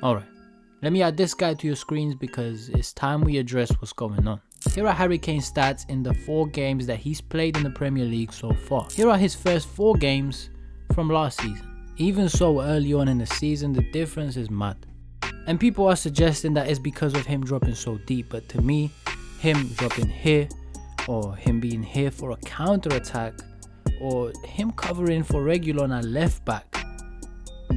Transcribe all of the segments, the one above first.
Alright, let me add this guy to your screens because it's time we address what's going on. Here are Harry Kane's stats in the 4 games that he's played in the Premier League so far. Here are his first 4 games from last season. Even so early on in the season, the difference is mad. And people are suggesting that it's because of him dropping so deep, but to me, him dropping here, or him being here for a counter attack, or him covering for regular on a left back,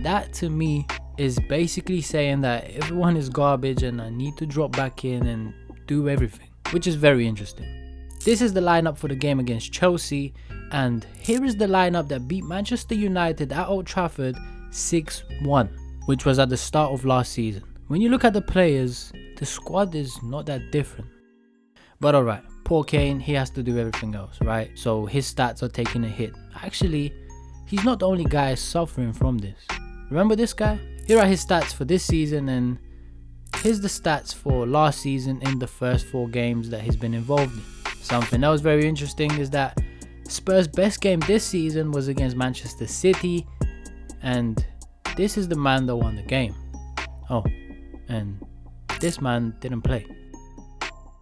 that to me is basically saying that everyone is garbage and I need to drop back in and do everything, which is very interesting. This is the lineup for the game against Chelsea, and here is the lineup that beat Manchester United at Old Trafford 6-1, which was at the start of last season. When you look at the players, the squad is not that different. But alright, poor Kane, he has to do everything else, right? So his stats are taking a hit. Actually, he's not the only guy suffering from this. Remember this guy? Here are his stats for this season, and here's the stats for last season in the first 4 games that he's been involved in. Something else very interesting is that Spurs' best game this season was against Manchester City, and this is the man that won the game. Oh, and this man didn't play.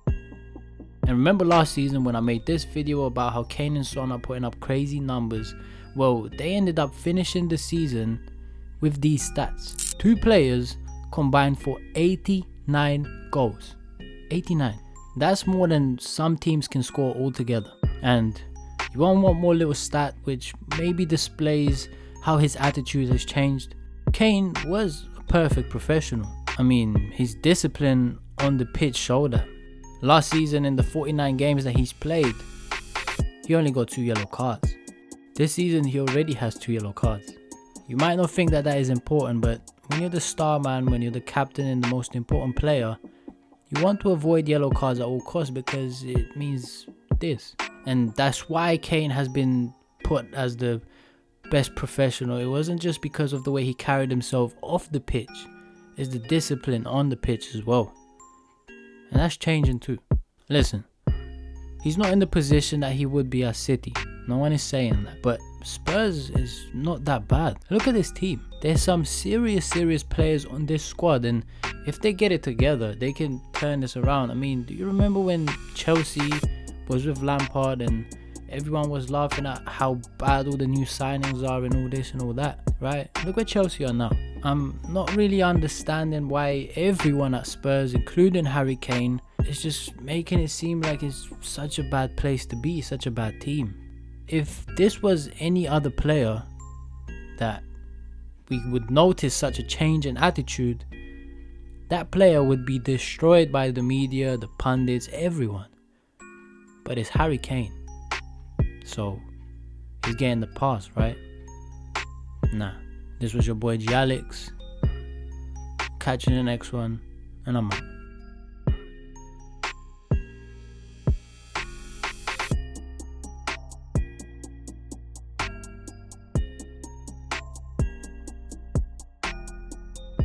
And remember last season when I made this video about how Kane and Son are putting up crazy numbers? Well, they ended up finishing the season with these stats. 2 players combined for 89 goals. 89. That's more than some teams can score altogether. And you want one more little stat which maybe displays how his attitude has changed? Kane was a perfect professional. I mean, his discipline on the pitch showed that. Last season, in the 49 games that he's played, he only got 2 yellow cards. This season he already has 2 yellow cards. You might not think that is important, but when you're the star man, when you're the captain and the most important player, you want to avoid yellow cards at all costs because it means this. And that's why Kane has been put as the best professional. It wasn't just because of the way he carried himself off the pitch, it's the discipline on the pitch as well. And that's changing too. Listen, he's not in the position that he would be at City. No one is saying that. But Spurs is not that bad. Look at this team. There's some serious players on this squad, and if they get it together, they can turn this around. I mean, do you remember when Chelsea was with Lampard and everyone was laughing at how bad all the new signings are and all this and all that, right? Look where Chelsea are now. I'm not really understanding why everyone at Spurs, including Harry Kane, is just making it seem like it's such a bad place to be, such a bad team. If this was any other player that we would notice such a change in attitude, that player would be destroyed by the media, the pundits, everyone. But it's Harry Kane. So, he's getting the pass, right? Nah. This was your boy G Alex. Catch you in the next one, and I'm out.